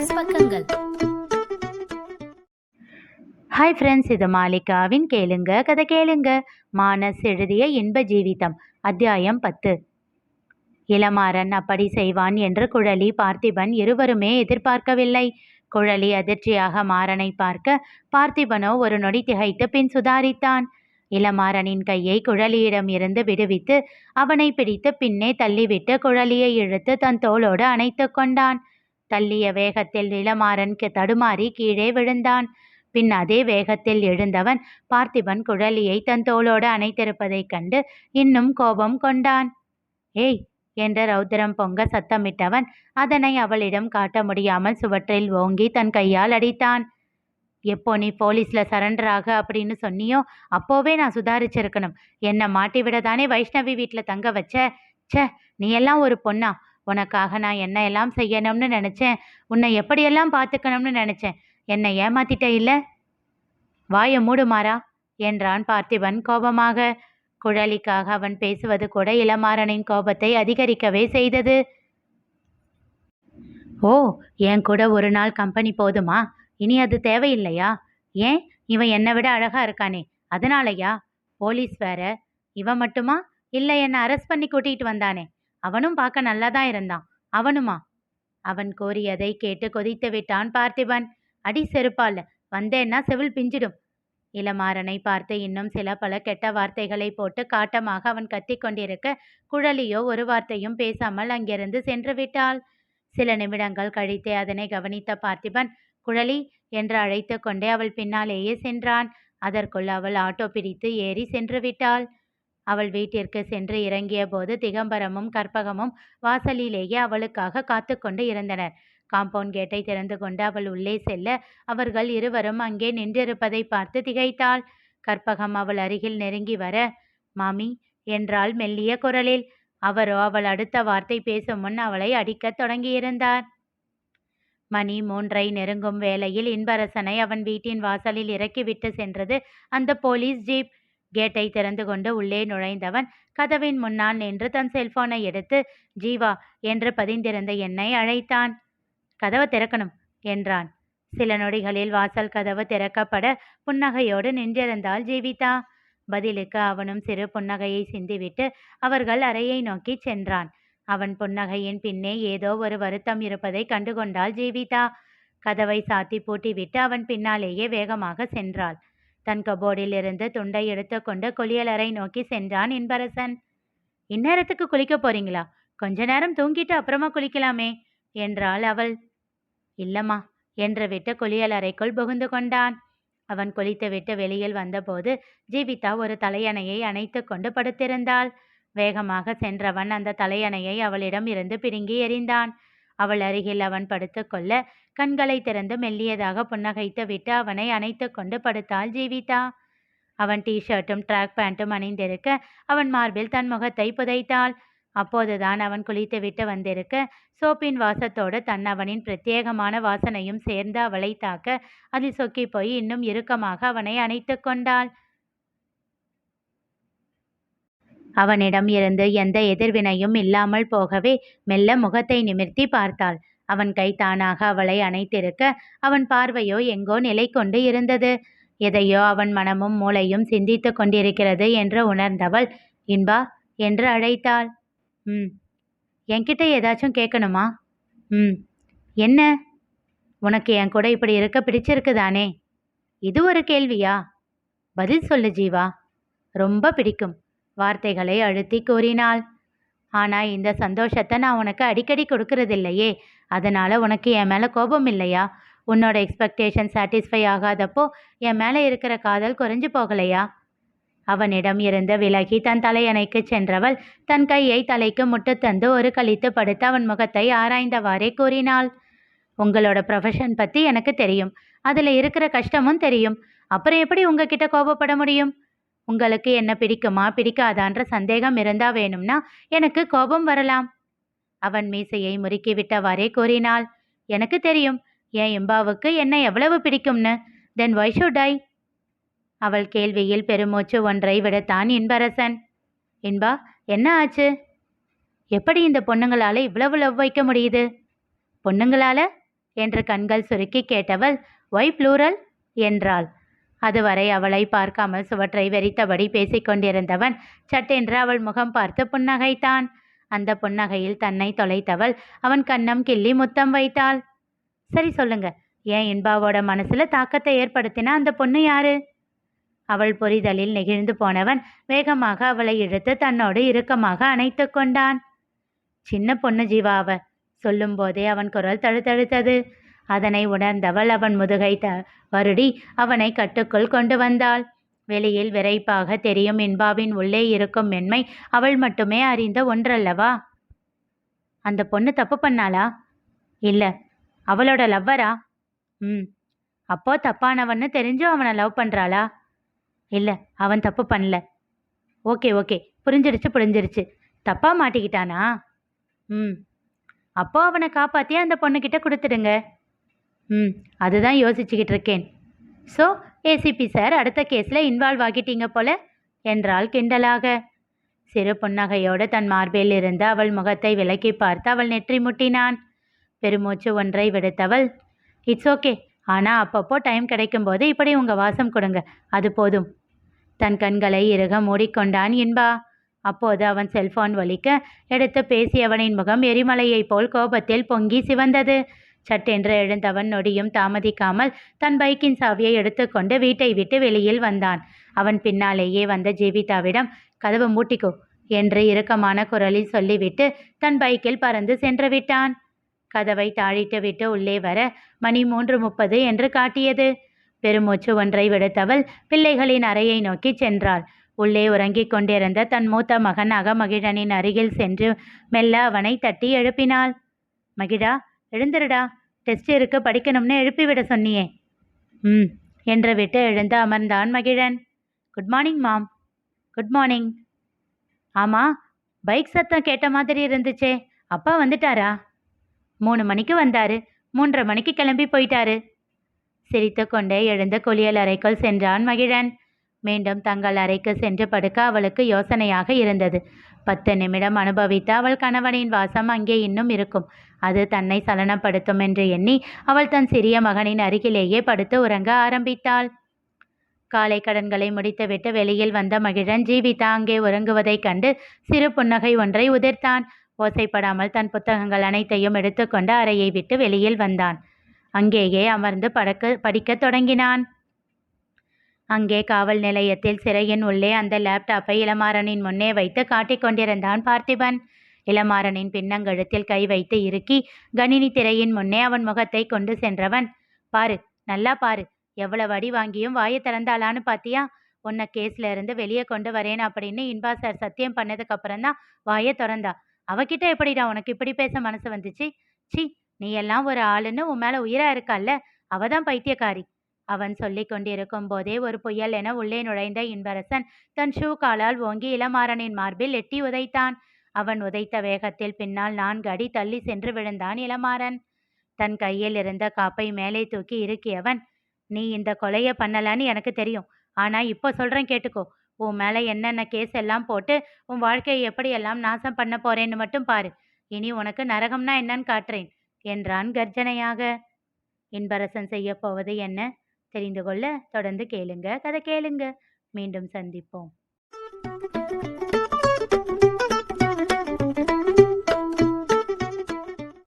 மானஸ் பக்கங்கள். Hi friends, இது மாலிகாவின் கேளுங்க கதை கேளுங்க. மானஸ் எழுதிய இன்ப ஜீவிதம், அத்தியாயம் 10. இளமாறன் அப்படி செய்வான் என்று குழலி, பார்த்திபன் இருவருமே எதிர்பார்க்கவில்லை. குழலி அதிர்ச்சியாக மாறனை பார்க்க, பார்த்திபனோ ஒரு நொடி திகைத்து பின் சுதாரித்தான். இளமாறனின் கையை குழலியிடம் இருந்து விடுவித்து அவனை பிடித்து பின்னே தள்ளிவிட்டு குழலியை இழுத்து தன் தோளோடு அணைத்து கொண்டான். தள்ளிய வேகத்தில் இளமாறன் தடுமாறி கீழே விழுந்தான். பின் அதே வேகத்தில் எழுந்தவன் பார்த்திபன் குழலியை தன் தோளோடு அணைத்திருப்பதைக் கண்டு இன்னும் கோபம் கொண்டான். ஏய் என்ற ரௌத்திரம் பொங்க சத்தமிட்டவன் அதனை அவளிடம் காட்ட முடியாமல் சுவற்றில் ஓங்கி தன் கையால் அடித்தான். எப்போ நீ போலீஸ்ல சரண்டர் ஆக அப்படின்னு சொன்னியோ அப்போவே நான் சுதாரிச்சிருக்கணும். என்னை மாட்டிவிட தானே வைஷ்ணவி வீட்டில் தங்க வச்ச. ச்சே, நீ எல்லாம் ஒரு பொண்ணா? உனக்காக நான் என்ன எல்லாம் செய்யணும்னு நினச்சேன், உன்னை எப்படியெல்லாம் பார்த்துக்கணும்னு நினச்சேன். என்னை ஏமாத்திட்ட இல்ல? வாயை மூடுமாறா என்றான் பார்த்திபன் கோபமாக. குழலிக்காக அவன் பேசுவது கூட இளமாறனின் கோபத்தை அதிகரிக்கவே செய்தது. ஓ, என் கூட ஒரு நாள் கம்பெனி போதுமா? இனி அது தேவையில்லையா? ஏன், இவன் என்னை விட அழகா இருக்கானே அதனாலயா? போலீஸ் வேற. இவன் மட்டுமா? இல்லை, என்னை அரெஸ்ட் பண்ணி கூட்டிகிட்டு வந்தானே அவனும் பார்க்க நல்லா தான் இருந்தான். அவனுமா? அவன் கோரியதை கேட்டு கொதித்து விட்டான் பார்த்திபன். அடி செருப்பால வந்தேன்னா செவில் பிஞ்சிடும். இளமாறனை பார்த்து இன்னும் சில பல கெட்ட வார்த்தைகளை போட்டு காட்டமாக அவன் கத்தி கொண்டிருக்க குழலியோ ஒரு வார்த்தையும் பேசாமல் அங்கிருந்து சென்று விட்டாள். சில நிமிடங்கள் கழித்தே அதனை கவனித்த பார்த்திபன் குழலி என்று அழைத்து கொண்டே அவள் பின்னாலேயே சென்றான். அதற்குள் அவள் ஆட்டோ பிடித்து ஏறி சென்று விட்டாள். அவள் வீட்டிற்கு சென்று இறங்கிய போது திகம்பரமும் கற்பகமும் வாசலிலேயே அவளுக்காக காத்து கொண்டு இருந்தனர். காம்பவுண்ட் கேட்டை திறந்து கொண்டு அவள் உள்ளே செல்ல அவர்கள் இருவரும் அங்கே நின்றிருப்பதை பார்த்து திகைத்தாள். கற்பகம் அவள் அருகில் நெருங்கி வர, மாமி என்றாள் மெல்லிய குரலில். அவரோ அவள் அடுத்த வார்த்தை பேசும் முன் அவளை அடிக்கத் தொடங்கியிருந்தார். மணி 3 நெருங்கும் வேளையில் இன்பரசனை அவன் வீட்டின் வாசலில் இறக்கிவிட்டு சென்றது அந்த போலீஸ் ஜீப். கேட்டை திறந்து கொண்டு உள்ளே நுழைந்தவன் கதவின் முன்னால் நின்று தன் செல்போனை எடுத்து ஜீவா என்று பதிந்திருந்த என்னை அழைத்தான். கதவை திறக்கணும் என்றான். சில நொடிகளில் வாசல் கதவு திறக்கப்பட புன்னகையோடு நின்றிருந்தாள் ஜீவிதா. பதிலுக்கு அவனும் சிறு புன்னகையை சிந்திவிட்டு அவர்கள் அறையை நோக்கி சென்றான். அவன் புன்னகையின் பின்னே ஏதோ ஒரு வருத்தம் இருப்பதை கண்டுகொண்டாள் ஜீவிதா. கதவை சாத்தி பூட்டிவிட்டு அவன் பின்னாலேயே வேகமாக சென்றாள். தன் கபோர்டில் இருந்து துண்டை எடுத்துக்கொண்டு குளியலறை நோக்கி சென்றான் இன்பரசன். இந்நேரத்துக்கு குளிக்க போறீங்களா? கொஞ்ச நேரம் தூங்கிட்டு அப்புறமா குளிக்கலாமே என்றாள் அவள். இல்லம்மா என்று விட்டு குளியலறைக்குள் புகுந்து கொண்டான். அவன் குளித்துவிட்டு வெளியில் வந்தபோது ஜீவிதா ஒரு தலையணையை அணைத்து கொண்டு படுத்திருந்தாள். வேகமாக சென்றவன் அந்த தலையணையை அவளிடம் இருந்து பிடுங்கி எறிந்தான். அவள் அருகில் அவன் படுத்துக்கொள்ள கண்களை திறந்து மெல்லியதாக புன்னகைத்து விட்டு அவனை அணைத்து கொண்டு படுத்தாள் ஜீவிதா. அவன் டிஷர்ட்டும் ட்ராக் பேண்ட்டும் அணிந்திருக்க அவன் மார்பில் தன் முகத்தை புதைத்தாள். அப்போதுதான் அவன் குளித்துவிட்டு வந்திருக்க சோப்பின் வாசத்தோடு அவனின் பிரத்யேகமான வாசனையும் சேர்ந்து அவளை தாக்க அதில் சொக்கி போய் இன்னும் இறுக்கமாக அவனை அணைத்து கொண்டாள். அவனிடம் இருந்து எந்த எதிர்வினையும் இல்லாமல் போகவே மெல்ல முகத்தை நிமிர்த்தி பார்த்தாள். அவன் கை தானாக அவளை அணைத்திருக்க அவன் பார்வையோ எங்கோ நிலை கொண்டு இருந்தது. எதையோ அவன் மனமும் மூளையும் சிந்தித்து கொண்டிருக்கிறது என்று உணர்ந்தவள் இன்பா என்று அழைத்தாள். என்கிட்ட ஏதாச்சும் கேட்கணுமா? என்ன? உனக்கு என் கூட இப்படி இருக்க பிடிச்சிருக்குதானே? இது ஒரு கேள்வியா? பதில் சொல்லு ஜீவா. ரொம்ப பிடிக்கும், வார்த்தைகளை அழுத்தி கூறினாள். ஆனால் இந்த சந்தோஷத்தை நான் உனக்கு அடிக்கடி கொடுக்கறதில்லையே, அதனால் உனக்கு என் மேலே கோபம் இல்லையா? உன்னோட எக்ஸ்பெக்டேஷன் சாட்டிஸ்ஃபை ஆகாதப்போ என் மேலே இருக்கிற காதல் குறைஞ்சு போகலையா? அவனிடம் இருந்து விலகி தன் தலையணைக்கு சென்றவள் தன் கையை தலைக்கு முட்டு தந்து ஒரு கழித்து படுத்து அவன் முகத்தை ஆராய்ந்தவாறே கூறினாள். உங்களோட ப்ரொஃபஷன் பற்றி எனக்கு தெரியும், அதில் இருக்கிற கஷ்டமும் தெரியும். அப்புறம் எப்படி உங்ககிட்ட கோபப்பட முடியும்? உங்களுக்கு என்ன பிடிக்குமா பிடிக்காதான்ற சந்தேகம் இருந்தா வேணும்னா எனக்கு கோபம் வரலாம். அவன் மீசையை முறுக்கிவிட்டவாறே கூறினாள். எனக்கு தெரியும் என் இம்பாவுக்கு என்ன எவ்வளவு பிடிக்கும்னு. தென் வை ஷுட் ஐ? அவள் கேள்வியில் பெருமூச்சு ஒன்றை விடுத்தான் இன்பரசன். இன்பா, என்ன ஆச்சு? எப்படி இந்த பொண்ணுங்களால இவ்வளவு லவ் வைக்க முடியுது? பொண்ணுங்களால? என்று கண்கள் சுருக்கி கேட்டவள் ஒய் ப்ளூரல் என்றாள். அதுவரை அவளை பார்க்காமல் சுவற்றை வெறித்தபடி பேசிக்கொண்டிருந்தவன் சட்டென்று அவள் முகம் பார்த்து புன்னகைத்தான். அந்த புன்னகையில் தன்னை தொலைத்தவள் அவன் கன்னம் கிள்ளி முத்தம் வைத்தாள். சரி சொல்லுங்க, ஏன் இன்பாவோட மனசுல தாக்கத்தை ஏற்படுத்தினா அந்த பொண்ணு யாரு? அவள் புரிதலில் நெகிழ்ந்து போனவன் வேகமாக அவளை இழுத்து தன்னோடு இறுக்கமாக அணைத்து கொண்டான். சின்ன பொண்ணு ஜீவா அவ. சொல்லும் போதே அவன் குரல் தழுதழுத்தது. அதனை உணர்ந்தவள் அவன் முதுகை வருடி அவனை கட்டுக்குள் கொண்டு வந்தாள். வெளியில் விரைப்பாக தெரியும் இன்பாவின் உள்ளே இருக்கும் மென்மை அவள் மட்டுமே அறிந்த ஒன்றல்லவா? அந்த பொண்ணு தப்பு பண்ணாளா? இல்ல, அவளோட லவ்வரா? அப்போ தப்பானவன்னு தெரிஞ்சும் அவனை லவ் பண்றாளா? இல்ல, அவன் தப்பு பண்ணல. ஓகே ஓகே, புரிஞ்சிருச்சு. தப்பா மாட்டிக்கிட்டானா? அப்போ அவனை காப்பாத்தி அந்த பொண்ணுக்கிட்ட கொடுத்துடுங்க. அதுதான் யோசிச்சுக்கிட்டு இருக்கேன். ஸோ ஏசிபி சார் அடுத்த கேஸில் இன்வால்வ் ஆகிட்டீங்க போல என்றாள் கிண்டலாக. சிறு புன்னகையோடு தன் மார்பில் இருந்து அவள் முகத்தை விலக்கி பார்த்து அவள் நெற்றி முட்டினான். பெருமூச்சு ஒன்றை விடுத்தவள் இட்ஸ் ஓகே, ஆனால் அப்பப்போ டைம் கிடைக்கும்போது இப்படி உங்கள் வாசம் கொடுங்க, அது போதும். தன் கண்களை இறுக மூடிக்கொண்டான் இன்பா. அப்போது அவன் செல்போன் ஒலிக்க எடுத்து பேசியவனின் முகம் எரிமலையைப் போல் கோபத்தில் பொங்கி சிவந்தது. சட்டென்று எழுந்தவன் நொடியும் தாமதிக்காமல் தன் பைக்கின் சாவியை எடுத்துக்கொண்டு வீட்டை விட்டு வெளியில் வந்தான். அவன் பின்னாலேயே வந்த ஜீவிதாவிடம் கதவு மூட்டிக்கோ என்று இறுக்கமான குரலில் சொல்லிவிட்டு தன் பைக்கில் பறந்து சென்று விட்டான். கதவை தாழிட்டு விட்டு உள்ளே வர மணி 3:30 என்று காட்டியது. பெருமூச்சு ஒன்றை விடுத்தவள் பிள்ளைகளின் அறையை நோக்கி சென்றாள். உள்ளே உறங்கிக் கொண்டிருந்த தன் மூத்த மகன் அகமகிழனின் அருகில் சென்று மெல்ல அவனை தட்டி எழுப்பினாள். மகிழா, எழுந்திருடா, டெஸ்ட் இருக்கு, படிக்கணும்னு எழுப்பிவிட சொன்னியே. என்று விட்டு எழுந்து அமர்ந்தான் Mahizhan. Good morning ma'am. Good morning. ஆமாம், பைக் சத்தம் கேட்ட மாதிரி இருந்துச்சே, அப்பா வந்துட்டாரா? 3 மணிக்கு வந்தாரு, 3:30 மணிக்கு கிளம்பி போயிட்டாரு. சிரித்து கொண்டே எழுந்து குளியல் அறைக்குள் சென்றான் மகிழன். மீண்டும் தங்கள் அறைக்கு சென்று படுக்க அவளுக்கு யோசனையாக இருந்தது. 10 நிமிடம் அனுபவித்த அவள் கணவனின் வாசம் அங்கே இன்னும் இருக்கும். அது தன்னை சலனப்படுத்தும் என்று எண்ணி அவள் தன் சிறிய மகனின் அருகிலேயே படுத்து உறங்க ஆரம்பித்தாள். காலை கடன்களை முடித்துவிட்டு வெளியில் வந்த மகிழன் ஜீவிதா அங்கே உறங்குவதைக் கண்டு சிறு புன்னகை ஒன்றை உதிர்த்தான். ஓசைப்படாமல் தன் புத்தகங்கள் அனைத்தையும் எடுத்துக்கொண்டு அறையை விட்டு வெளியில் வந்தான். அங்கேயே அமர்ந்து படிக்கத் தொடங்கினான். அங்கே காவல் நிலையத்தில் சிறையின் உள்ளே அந்த லேப்டாப்பை இளமாறனின் முன்னே வைத்து காட்டிக் கொண்டிருந்தான் பார்த்திபன். இளமாறனின் பின்னங்கழுத்தில் கை வைத்து இறுக்கி கணினி திரையின் முன்னே அவன் முகத்தை கொண்டு சென்றவன், பாரு, நல்லா பாரு, எவ்வளவு அடி வாங்கியும் வாயை திறந்தாளான்னு பாத்தியா? உன்னை கேஸ்ல இருந்து வெளியே கொண்டு வரேன் அப்படின்னு இன்பா சார் சத்தியம் பண்ணதுக்கு அப்புறம்தான் வாயை திறந்தா. அவகிட்ட எப்படிடா உனக்கு இப்படி பேச மனசு வந்துச்சு? சி, நீ எல்லாம் ஒரு ஆளுன்னு உன் மேல உயிரா இருக்கால்ல, அவதான் பைத்தியக்காரி. அவன் சொல்லி கொண்டிருக்கும் போதே ஒரு புயல் என உள்ளே நுழைந்த இன்பரசன் தன் ஷூ காலால் ஓங்கி இளமாறனின் மார்பில் எட்டி உதைத்தான். அவன் உதைத்த வேகத்தில் பின்னால் 4 அடி தள்ளி சென்று விழுந்தான் இளமாறன். தன் கையில் இருந்த காப்பை மேலே தூக்கி இறுக்கியவன், நீ இந்த கொலையை பண்ணலான்னு எனக்கு தெரியும், ஆனா இப்போ சொல்றேன் கேட்டுக்கோ. உன் மேல என்னென்ன கேஸ் எல்லாம் போட்டு உன் வாழ்க்கையை எப்படியெல்லாம் நாசம் பண்ண போறேன்னு மட்டும் பாரு. இனி உனக்கு நரகம்னா என்னன்னு காட்டுறேன் என்றான் கர்ஜனையாக. இன்பரசன் செய்ய போவது என்ன தெரிந்து கொள்ள தொடர்ந்து கேளுங்க. கதை கேளுங்க. மீண்டும் சந்திப்போம்.